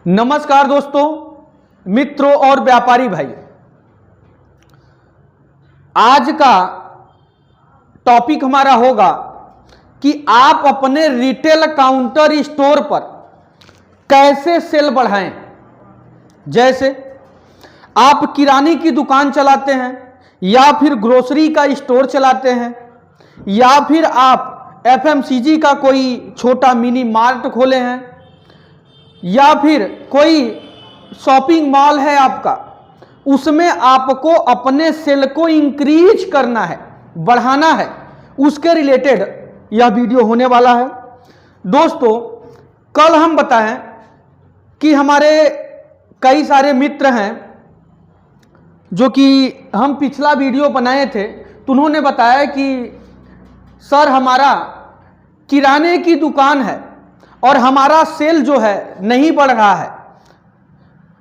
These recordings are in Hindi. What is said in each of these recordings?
नमस्कार दोस्तों, मित्रों और व्यापारी भाई। आज का टॉपिक हमारा होगा कि आप अपने रिटेल काउंटर स्टोर पर कैसे सेल बढ़ाएं। जैसे आप किराने की दुकान चलाते हैं या फिर ग्रोसरी का स्टोर चलाते हैं या फिर आप एफएमसीजी का कोई छोटा मिनी मार्ट खोले हैं या फिर कोई शॉपिंग मॉल है आपका, उसमें आपको अपने सेल को इंक्रीज करना है, बढ़ाना है, उसके रिलेटेड यह वीडियो होने वाला है। दोस्तों, कल हम बताएं कि हमारे कई सारे मित्र हैं जो कि हम पिछला वीडियो बनाए थे, तो उन्होंने बताया कि सर हमारा किराने की दुकान है और हमारा सेल जो है नहीं बढ़ रहा है,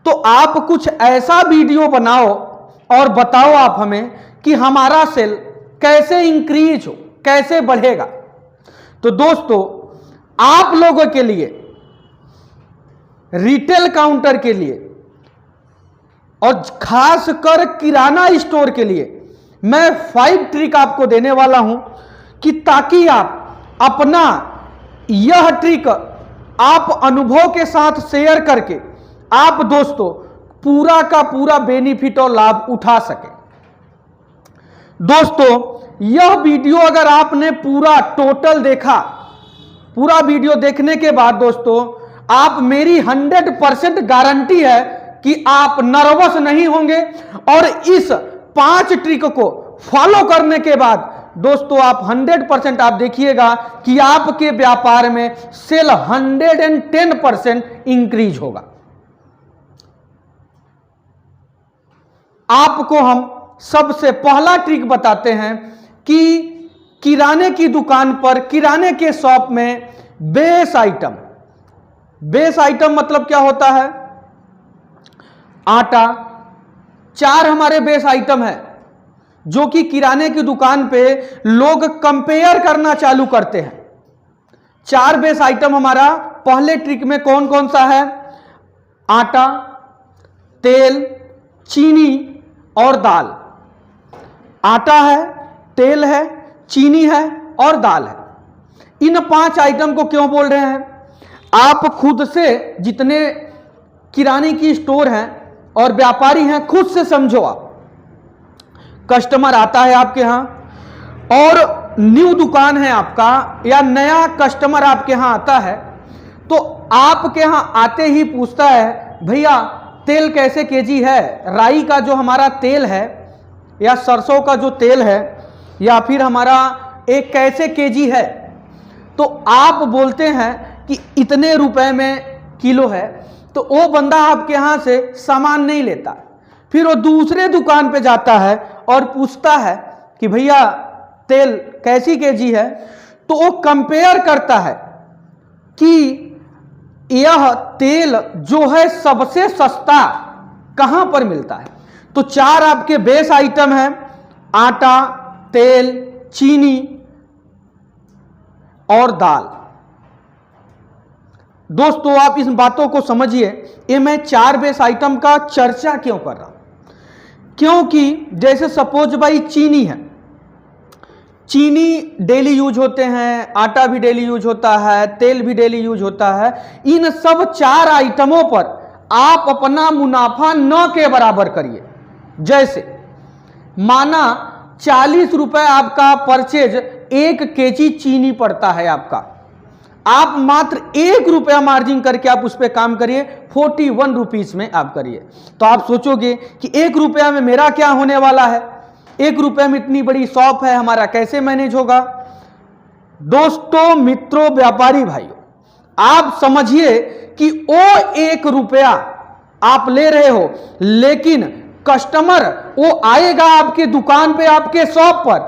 तो आप कुछ ऐसा वीडियो बनाओ और बताओ आप हमें कि हमारा सेल कैसे इंक्रीज हो, कैसे बढ़ेगा। तो दोस्तों, आप लोगों के लिए, रिटेल काउंटर के लिए और खासकर किराना स्टोर के लिए मैं 5 ट्रिक आपको देने वाला हूं कि ताकि आप अपना यह ट्रिक आप अनुभव के साथ शेयर करके आप दोस्तों पूरा का पूरा बेनिफिट और लाभ उठा सके। दोस्तों, यह वीडियो अगर आपने पूरा टोटल देखा, पूरा वीडियो देखने के बाद दोस्तों आप, मेरी 100% गारंटी है कि आप नर्वस नहीं होंगे और इस 5 ट्रिक को फॉलो करने के बाद दोस्तों आप 100% आप देखिएगा कि आपके व्यापार में सेल 110% इंक्रीज होगा। आपको हम सबसे पहला ट्रिक बताते हैं कि किराने की दुकान पर, किराने के शॉप में बेस आइटम मतलब क्या होता है? आटा। 4 हमारे बेस आइटम है जो कि किराने की दुकान पे लोग कंपेयर करना चालू करते हैं। 4 बेस आइटम हमारा पहले ट्रिक में कौन कौन सा है? आटा, तेल, चीनी और दाल। आटा है, तेल है, चीनी है और दाल है। इन 5 आइटम को क्यों बोल रहे हैं? आप खुद से, जितने किराने की स्टोर हैं और व्यापारी हैं, खुद से समझो। आप कस्टमर आता है आपके यहां और न्यू दुकान है आपका या नया कस्टमर आपके यहां आता है, तो आपके यहां आते ही पूछता है, भैया तेल कैसे केजी है? राई का जो हमारा तेल है या सरसों का जो तेल है या फिर हमारा एक कैसे केजी है? तो आप बोलते हैं कि इतने रुपए में किलो है, तो वो बंदा आपके यहां से सामान नहीं लेता। फिर वो दूसरे दुकान पे जाता है और पूछता है कि भैया तेल कैसी केजी है? तो वो कंपेयर करता है कि यह तेल जो है सबसे सस्ता कहां पर मिलता है। तो 4 आपके बेस आइटम हैं, आटा, तेल, चीनी और दाल। दोस्तों, आप इस बातों को समझिए, ये मैं 4 बेस आइटम का चर्चा क्यों कर रहा हूं? क्योंकि जैसे सपोज भाई चीनी है, चीनी डेली यूज होते हैं, आटा भी डेली यूज होता है, तेल भी डेली यूज होता है। इन सब 4 आइटमों पर आप अपना मुनाफा न के बराबर करिए। जैसे माना 40 रुपए आपका परचेज 1 केजी चीनी पड़ता है आपका, आप मात्र 1 रुपया मार्जिन करके आप उस पर काम करिए, 41 रुपीज में आप करिए। तो आप सोचोगे कि 1 रुपया में मेरा क्या होने वाला है? 1 रुपये में इतनी बड़ी शॉप है, हमारा कैसे मैनेज होगा? दोस्तों, मित्रों, व्यापारी भाइयों, आप समझिए कि वो 1 रुपया आप ले रहे हो, लेकिन कस्टमर वो आएगा आपके दुकान पे, आपके शॉप पर,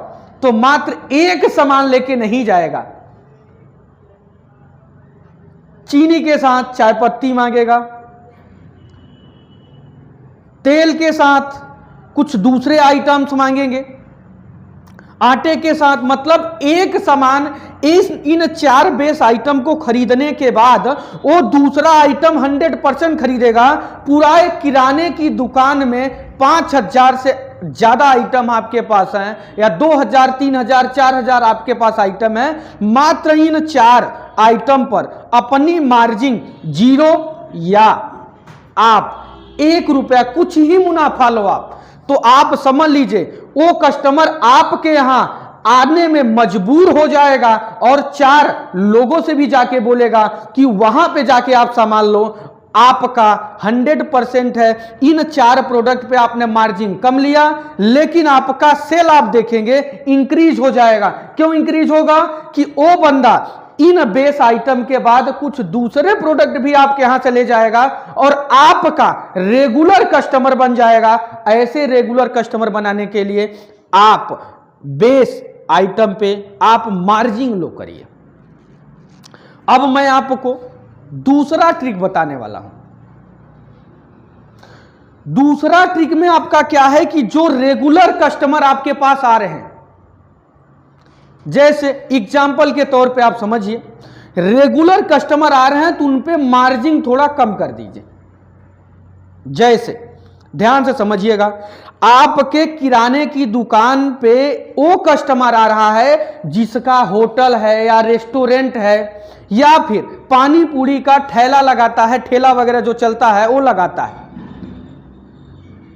तो मात्र 1 सामान लेके नहीं जाएगा। चीनी के साथ चाय पत्ती मांगेगा, तेल के साथ कुछ दूसरे आइटम्स मांगेंगे, आटे के साथ, मतलब एक सामान इन 4 बेस आइटम को खरीदने के बाद वो दूसरा आइटम 100% खरीदेगा। पूरा एक किराने की दुकान में 5000 से ज्यादा आइटम आपके पास हैं, या 2000, 3000, 4000 आपके पास आइटम है, मात्र इन 4 आइटम पर अपनी मार्जिन 0 या आप 1 रुपया कुछ ही मुनाफा लो आप, तो आप समझ लीजिए वो कस्टमर आपके यहां आने में मजबूर हो जाएगा और 4 लोगों से भी जाके बोलेगा कि वहां पे जाके आप सामान लो। आपका 100% है, इन 4 प्रोडक्ट पे आपने मार्जिन कम लिया, लेकिन आपका सेल आप देखेंगे इंक्रीज हो जाएगा। क्यों इंक्रीज होगा? कि वो बंदा इन बेस आइटम के बाद कुछ दूसरे प्रोडक्ट भी आपके यहां से ले जाएगा और आपका रेगुलर कस्टमर बन जाएगा। ऐसे रेगुलर कस्टमर बनाने के लिए आप बेस आइटम पे आप मार्जिन लो करिए। अब मैं आपको दूसरा ट्रिक बताने वाला हूं। दूसरा ट्रिक में आपका क्या है कि जो रेगुलर कस्टमर आपके पास आ रहे हैं, जैसे एग्जाम्पल के तौर पे आप समझिए, रेगुलर कस्टमर आ रहे हैं तो उन पे मार्जिन थोड़ा कम कर दीजिए। जैसे ध्यान से समझिएगा, आपके किराने की दुकान पे वो कस्टमर आ रहा है जिसका होटल है या रेस्टोरेंट है या फिर पानी पूरी का ठेला लगाता है, ठेला वगैरह जो चलता है वो लगाता है,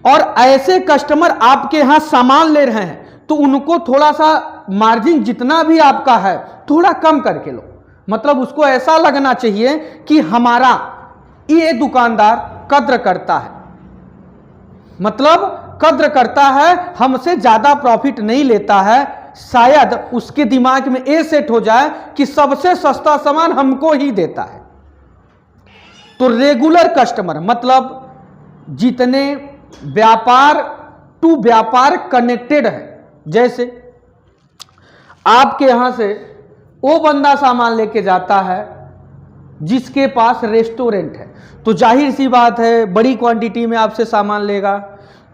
और ऐसे कस्टमर आपके यहां सामान ले रहे हैं तो उनको थोड़ा सा मार्जिन जितना भी आपका है थोड़ा कम करके लो। मतलब उसको ऐसा लगना चाहिए कि हमारा ये दुकानदार कद्र करता है, मतलब कद्र करता है, हमसे ज्यादा प्रॉफिट नहीं लेता है। शायद उसके दिमाग में ये सेट हो जाए कि सबसे सस्ता सामान हमको ही देता है। तो रेगुलर कस्टमर मतलब जितने व्यापार टू व्यापार कनेक्टेड है, जैसे आपके यहां से वो बंदा सामान लेके जाता है जिसके पास रेस्टोरेंट है, तो जाहिर सी बात है बड़ी क्वांटिटी में आपसे सामान लेगा।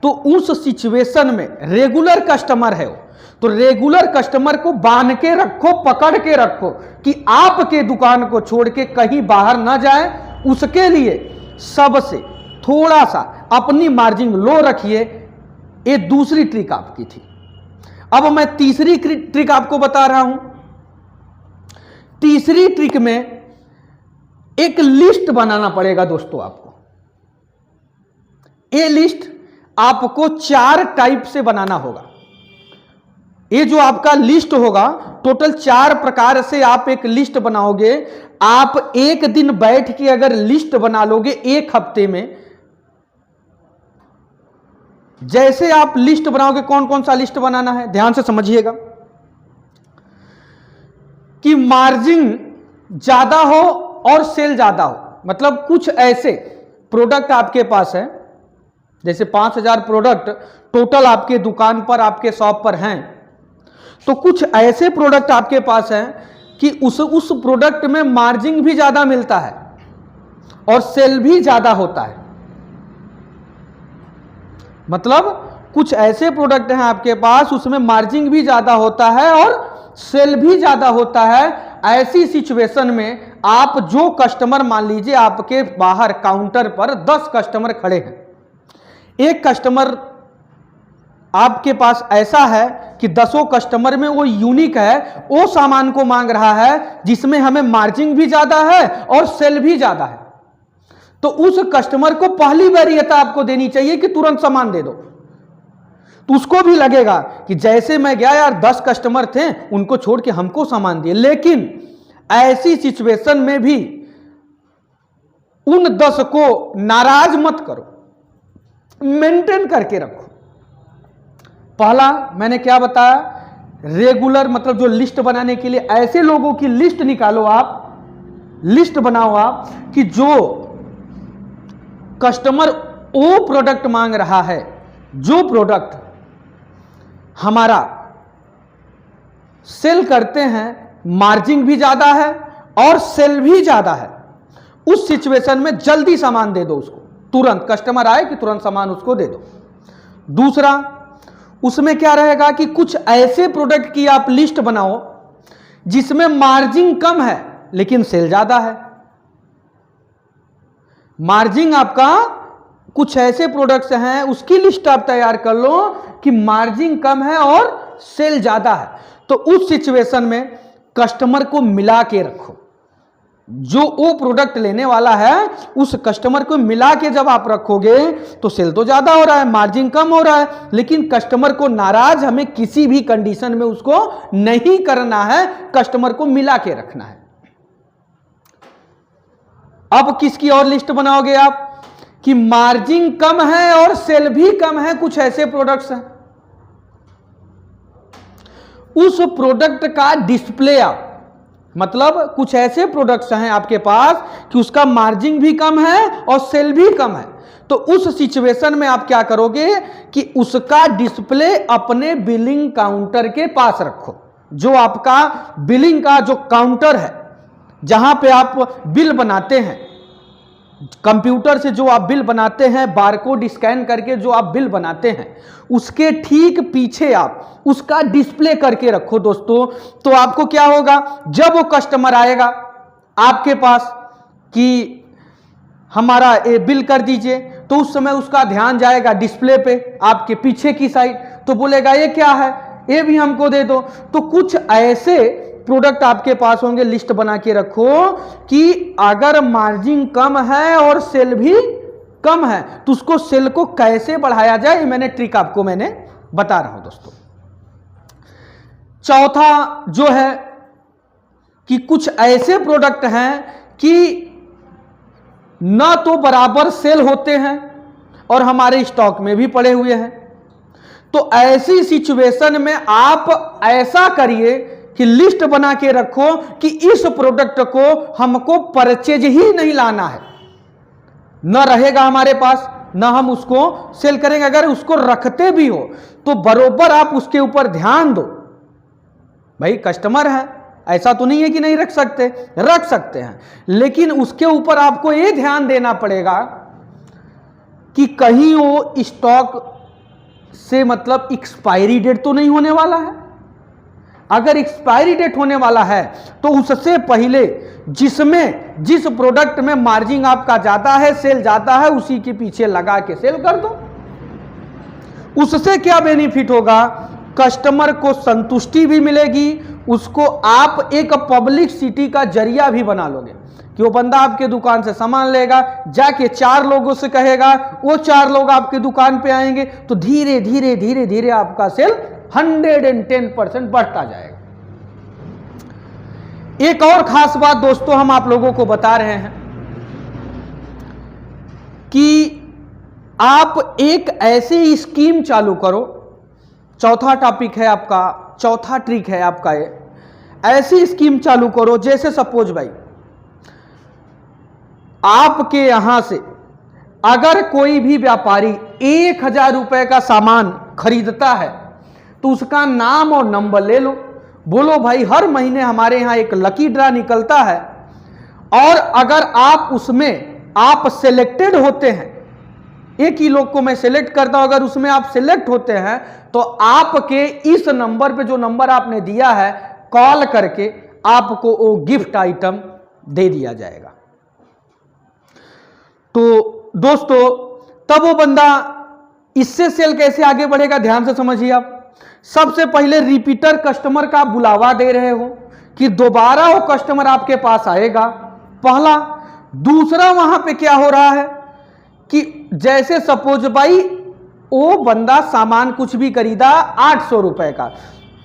तो उस सिचुएशन में रेगुलर कस्टमर है वो, तो रेगुलर कस्टमर को बांध के रखो, पकड़ के रखो कि आपके दुकान को छोड़ के कहीं बाहर ना जाए। उसके लिए सबसे थोड़ा सा अपनी मार्जिन लो रखिए। ये दूसरी ट्रिक आपकी थी। अब मैं तीसरी ट्रिक आपको बता रहा हूं। तीसरी ट्रिक में एक लिस्ट बनाना पड़ेगा दोस्तों आपको। ये लिस्ट आपको 4 टाइप से बनाना होगा। ये जो आपका लिस्ट होगा टोटल 4 प्रकार से आप एक लिस्ट बनाओगे। आप एक दिन बैठ के अगर लिस्ट बना लोगे 1 हफ्ते में, जैसे आप लिस्ट बनाओगे, कौन कौन सा लिस्ट बनाना है ध्यान से समझिएगा, कि मार्जिन ज्यादा हो और सेल ज्यादा हो। मतलब कुछ ऐसे प्रोडक्ट आपके पास है, जैसे 5000 प्रोडक्ट टोटल आपके दुकान पर, आपके शॉप पर हैं, तो कुछ ऐसे प्रोडक्ट आपके पास हैं कि उस प्रोडक्ट में मार्जिन भी ज्यादा मिलता है और सेल भी ज्यादा होता है। मतलब कुछ ऐसे प्रोडक्ट हैं आपके पास उसमें मार्जिन भी ज्यादा होता है और सेल भी ज्यादा होता है। ऐसी सिचुएशन में आप जो कस्टमर, मान लीजिए आपके बाहर काउंटर पर 10 कस्टमर खड़े हैं, एक कस्टमर आपके पास ऐसा है कि 10 कस्टमर में वो यूनिक है, वो सामान को मांग रहा है जिसमें हमें मार्जिन भी ज्यादा है और सेल भी ज्यादा है, तो उस कस्टमर को पहली वरीयता आपको देनी चाहिए कि तुरंत सामान दे दो। तो उसको भी लगेगा कि जैसे मैं गया यार 10 कस्टमर थे उनको छोड़ के हमको सामान दिए। लेकिन ऐसी सिचुएशन में भी उन 10 को नाराज मत करो, मेंटेन करके रखो। पहला मैंने क्या बताया, रेगुलर मतलब जो लिस्ट बनाने के लिए ऐसे लोगों की लिस्ट निकालो, आप लिस्ट बनाओ आप कि जो कस्टमर वो प्रोडक्ट मांग रहा है, जो प्रोडक्ट हमारा सेल करते हैं, मार्जिन भी ज्यादा है और सेल भी ज्यादा है, उस सिचुएशन में जल्दी सामान दे दो उसको, तुरंत कस्टमर आए कि तुरंत सामान उसको दे दो। दूसरा, उसमें क्या रहेगा कि कुछ ऐसे प्रोडक्ट की आप लिस्ट बनाओ जिसमें मार्जिन कम है लेकिन सेल ज्यादा है। मार्जिन आपका कुछ ऐसे प्रोडक्ट्स हैं उसकी लिस्ट आप तैयार कर लो कि मार्जिन कम है और सेल ज्यादा है। तो उस सिचुएशन में कस्टमर को मिला के रखो, जो वो प्रोडक्ट लेने वाला है उस कस्टमर को मिला के जब आप रखोगे तो सेल तो ज्यादा हो रहा है, मार्जिन कम हो रहा है, लेकिन कस्टमर को नाराज हमें किसी भी कंडीशन में उसको नहीं करना है, कस्टमर को मिला के रखना है। अब किसकी और लिस्ट बनाओगे आप कि मार्जिन कम है और सेल भी कम है, कुछ ऐसे प्रोडक्ट्स हैं, उस प्रोडक्ट का डिस्प्ले आप, मतलब कुछ ऐसे प्रोडक्ट्स हैं आपके पास कि उसका मार्जिन भी कम है और सेल भी कम है, तो उस सिचुएशन में आप क्या करोगे कि उसका डिस्प्ले अपने बिलिंग काउंटर के पास रखो। जो आपका बिलिंग का जो काउंटर है जहां पे आप बिल बनाते हैं, कंप्यूटर से जो आप बिल बनाते हैं, बारकोड स्कैन करके जो आप बिल बनाते हैं, उसके ठीक पीछे आप उसका डिस्प्ले करके रखो दोस्तों। तो आपको क्या होगा, जब वो कस्टमर आएगा आपके पास कि हमारा ये बिल कर दीजिए, तो उस समय उसका ध्यान जाएगा डिस्प्ले पे आपके पीछे की साइड, तो बोलेगा ये क्या है, ये भी हमको दे दो। तो कुछ ऐसे प्रोडक्ट आपके पास होंगे, लिस्ट बना के रखो कि अगर मार्जिन कम है और सेल भी कम है तो उसको सेल को कैसे बढ़ाया जाए, मैंने ट्रिक आपको बता रहा हूं दोस्तों। चौथा जो है कि कुछ ऐसे प्रोडक्ट हैं कि ना तो बराबर सेल होते हैं और हमारे स्टॉक में भी पड़े हुए हैं। तो ऐसी सिचुएशन में आप ऐसा करिए कि लिस्ट बना के रखो कि इस प्रोडक्ट को हमको परचेज ही नहीं लाना है, न रहेगा हमारे पास, न हम उसको सेल करेंगे। अगर उसको रखते भी हो तो बरोबर आप उसके ऊपर ध्यान दो, भाई कस्टमर है, ऐसा तो नहीं है कि नहीं रख सकते हैं, लेकिन उसके ऊपर आपको ये ध्यान देना पड़ेगा कि कहीं वो स्टॉक से मतलब एक्सपायरी डेट तो नहीं होने वाला है। अगर एक्सपायरी डेट होने वाला है तो उससे पहले जिस प्रोडक्ट में मार्जिन आपका ज्यादा है, सेल ज्यादा है, उसी के पीछे लगा के सेल कर दो। उससे क्या बेनिफिट होगा, कस्टमर को संतुष्टि भी मिलेगी, उसको आप एक पब्लिसिटी का जरिया भी बना लोगे कि वो बंदा आपके दुकान से सामान लेगा, जाके 4 लोगों से कहेगा, वो 4 लोग आपके दुकान पे आएंगे, तो धीरे धीरे धीरे धीरे आपका सेल 110% बढ़ता जाएगा। एक और खास बात दोस्तों हम आप लोगों को बता रहे हैं कि आप एक ऐसी स्कीम चालू करो, चौथा टॉपिक है आपका, चौथा ट्रिक है आपका, ये ऐसी स्कीम चालू करो जैसे सपोज भाई आपके यहां से अगर कोई भी व्यापारी 1000 रुपए का सामान खरीदता है तो उसका नाम और नंबर ले लो, बोलो भाई हर महीने हमारे यहां एक लकी ड्रा निकलता है, और अगर आप उसमें आप सिलेक्टेड होते हैं, एक ही लोग को मैं सिलेक्ट करता हूं, अगर उसमें आप सिलेक्ट होते हैं तो आपके इस नंबर पे जो नंबर आपने दिया है कॉल करके आपको वो गिफ्ट आइटम दे दिया जाएगा। तो दोस्तों तब वो बंदा इससे सेल कैसे आगे बढ़ेगा, ध्यान से समझिए आप। सबसे पहले रिपीटर कस्टमर का बुलावा दे रहे हो कि दोबारा वो कस्टमर आपके पास आएगा, पहला। दूसरा वहां पे क्या हो रहा है कि जैसे सपोज भाई वो बंदा सामान कुछ भी खरीदा 800 रुपए का,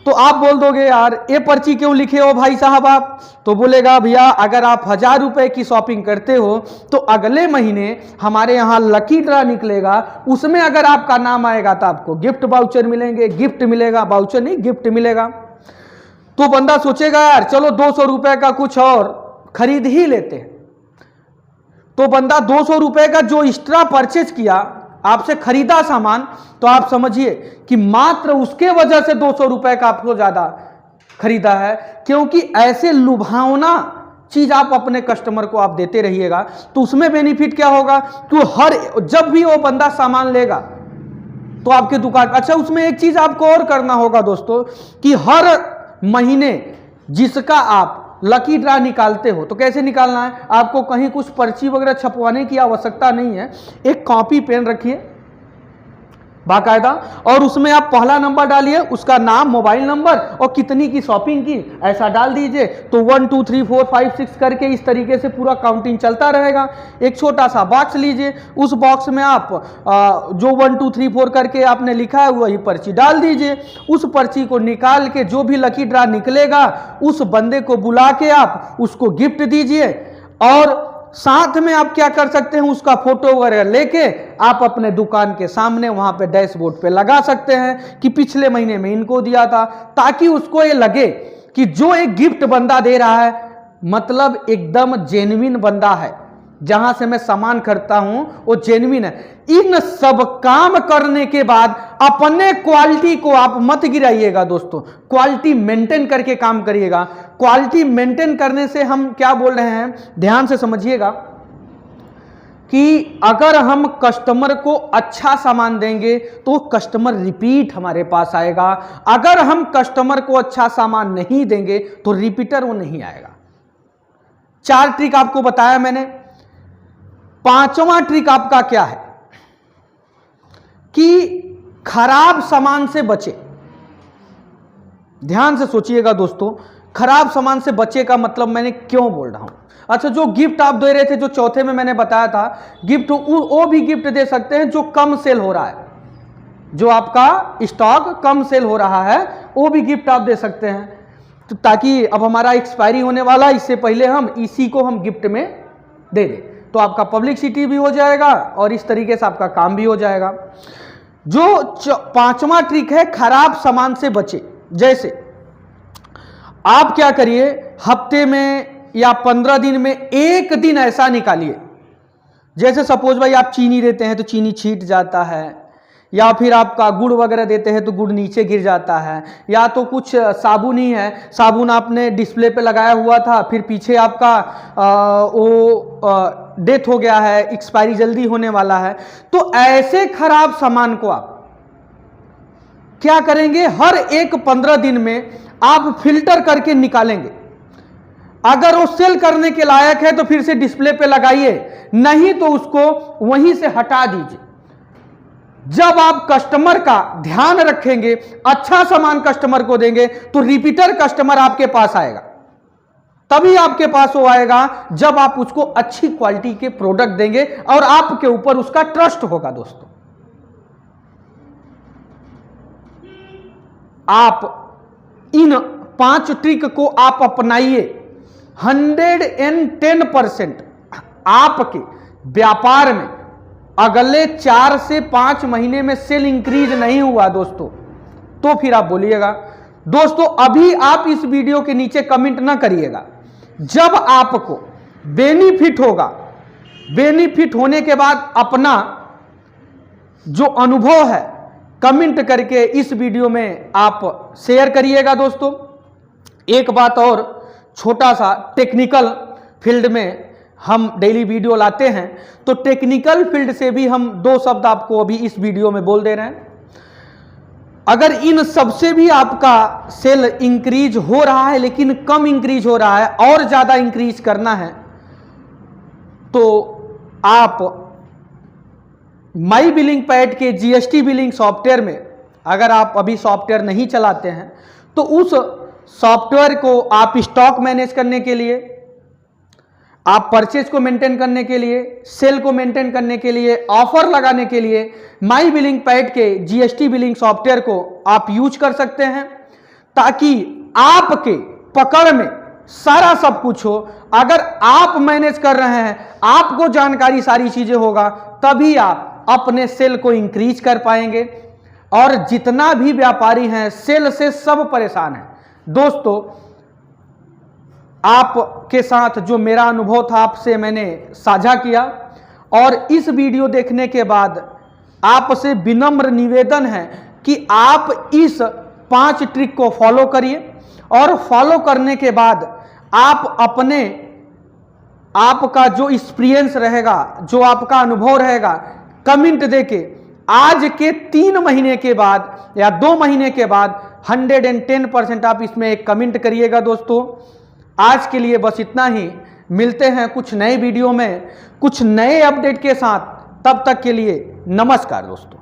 तो आप बोल दोगे यार ये पर्ची क्यों लिखे हो भाई साहब आप, तो बोलेगा भैया अगर आप 1000 रुपए की शॉपिंग करते हो तो अगले महीने हमारे यहाँ लकी ड्रा निकलेगा, उसमें अगर आपका नाम आएगा तो आपको गिफ्ट वाउचर मिलेंगे, गिफ्ट मिलेगा, वाउचर नहीं गिफ्ट मिलेगा। तो बंदा सोचेगा यार चलो 200 रुपए का कुछ और खरीद ही लेते हैं, तो बंदा 200 रुपए का जो एक्स्ट्रा परचेज किया, आपसे खरीदा सामान, तो आप समझिए कि मात्र उसके वजह से 200 रुपए का आपको ज्यादा खरीदा है, क्योंकि ऐसे लुभावना चीज आप अपने कस्टमर को आप देते रहिएगा। तो उसमें बेनिफिट क्या होगा, तो जब भी वो बंदा सामान लेगा तो आपके दुकान, अच्छा उसमें एक चीज आपको और करना होगा दोस्तों कि हर महीने जिसका आप लकी ड्रा निकालते हो, तो कैसे निकालना है, आपको कहीं कुछ पर्ची वगैरह छपवाने की आवश्यकता नहीं है। एक कॉपी पेन रखिए बाकायदा, और उसमें आप पहला नंबर डालिए, उसका नाम, मोबाइल नंबर और कितनी की शॉपिंग की, ऐसा डाल दीजिए। तो 1 2 3 4 5 6 करके इस तरीके से पूरा काउंटिंग चलता रहेगा। एक छोटा सा बॉक्स लीजिए, उस बॉक्स में आप जो 1 2 3 4 करके आपने लिखा है वही पर्ची डाल दीजिए। उस पर्ची को निकाल के जो भी लकी ड्रा निकलेगा उस बंदे को बुला के आप उसको गिफ्ट दीजिए, और साथ में आप क्या कर सकते हैं, उसका फोटो वगैरह लेके आप अपने दुकान के सामने वहां पे डैशबोर्ड पे लगा सकते हैं कि पिछले महीने में इनको दिया था, ताकि उसको ये लगे कि जो एक गिफ्ट बंदा दे रहा है मतलब एकदम जेन्युइन बंदा है, जहां से मैं सामान खरीदता हूं वो जेन्युइन है। इन सब काम करने के बाद अपने क्वालिटी को आप मत गिराइएगा दोस्तों, क्वालिटी मेंटेन करके काम करिएगा। क्वालिटी मेंटेन करने से हम क्या बोल रहे हैं, ध्यान से समझिएगा कि अगर हम कस्टमर को अच्छा सामान देंगे तो कस्टमर रिपीट हमारे पास आएगा। अगर हम कस्टमर को अच्छा सामान नहीं देंगे तो रिपीटर वो नहीं आएगा। 4 ट्रिक आपको बताया मैंने। 5वां ट्रिक आपका क्या है कि खराब सामान से बचे। ध्यान से सोचिएगा दोस्तों, खराब सामान से बचे का मतलब मैंने क्यों बोल रहा हूं। अच्छा, जो गिफ्ट आप दे रहे थे, जो चौथे में मैंने बताया था गिफ्ट, वो भी गिफ्ट दे सकते हैं जो कम सेल हो रहा है, जो आपका स्टॉक कम सेल हो रहा है वो भी गिफ्ट आप दे सकते हैं। तो ताकि अब हमारा एक्सपायरी होने वाला है, इससे पहले हम इसी को हम गिफ्ट में दे दें, तो आपका पब्लिसिटी भी हो जाएगा और इस तरीके से आपका काम भी हो जाएगा। जो 5वां ट्रिक है खराब सामान से बचे। जैसे आप क्या करिए, हफ्ते में या 15 दिन में एक दिन ऐसा निकालिए, जैसे सपोज भाई आप चीनी देते हैं तो चीनी छीट जाता है, या फिर आपका गुड़ वगैरह देते हैं तो गुड़ नीचे गिर जाता है, या तो कुछ साबुन ही है, साबुन आपने डिस्प्ले पे लगाया हुआ था, फिर पीछे आपका डेथ हो गया है, एक्सपायरी जल्दी होने वाला है। तो ऐसे खराब सामान को आप क्या करेंगे, हर एक 15 दिन में आप फिल्टर करके निकालेंगे। अगर वो सेल करने के लायक है तो फिर से डिस्प्ले पे लगाइए, नहीं तो उसको वहीं से हटा दीजिए। जब आप कस्टमर का ध्यान रखेंगे, अच्छा सामान कस्टमर को देंगे, तो रिपीटर कस्टमर आपके पास आएगा। तभी आपके पास वो आएगा जब आप उसको अच्छी क्वालिटी के प्रोडक्ट देंगे और आपके ऊपर उसका ट्रस्ट होगा। दोस्तों, आप इन 5 ट्रिक को आप अपनाइए, 110% आपके व्यापार में अगले 4 से 5 महीने में सेल इंक्रीज नहीं हुआ दोस्तों, तो फिर आप बोलिएगा। दोस्तों, अभी आप इस वीडियो के नीचे कमेंट ना करिएगा, जब आपको बेनिफिट होगा, बेनिफिट होने के बाद अपना जो अनुभव है कमेंट करके इस वीडियो में आप शेयर करिएगा। दोस्तों, एक बात और, छोटा सा टेक्निकल फील्ड में हम डेली वीडियो लाते हैं, तो टेक्निकल फील्ड से भी हम 2 शब्द आपको अभी इस वीडियो में बोल दे रहे हैं। अगर इन सबसे भी आपका सेल इंक्रीज हो रहा है लेकिन कम इंक्रीज हो रहा है और ज्यादा इंक्रीज करना है, तो आप माई बिलिंग पैड के जीएसटी बिलिंग सॉफ्टवेयर में, अगर आप अभी सॉफ्टवेयर नहीं चलाते हैं तो उस सॉफ्टवेयर को आप स्टॉक मैनेज करने के लिए, आप परचेज को मेंटेन करने के लिए, सेल को मेंटेन करने के लिए, ऑफर लगाने के लिए माई बिलिंग पैड के जीएसटी बिलिंग सॉफ्टवेयर को आप यूज कर सकते हैं, ताकि आपके पकड़ में सारा सब कुछ हो। अगर आप मैनेज कर रहे हैं, आपको जानकारी सारी चीजें होगा, तभी आप अपने सेल को इंक्रीज कर पाएंगे। और जितना भी व्यापारी हैं सेल से सब परेशान हैं। दोस्तों, आपके साथ जो मेरा अनुभव था आपसे मैंने साझा किया, और इस वीडियो देखने के बाद आपसे विनम्र निवेदन है कि आप इस 5 ट्रिक को फॉलो करिए, और फॉलो करने के बाद आप अपने, आपका जो एक्सपीरियंस रहेगा, जो आपका अनुभव रहेगा, कमेंट देके आज के 3 महीने के बाद या 2 महीने के बाद 110% आप इसमें एक कमेंट करिएगा दोस्तों। आज के लिए बस इतना ही, मिलते हैं कुछ नए वीडियो में कुछ नए अपडेट के साथ। तब तक के लिए नमस्कार दोस्तों।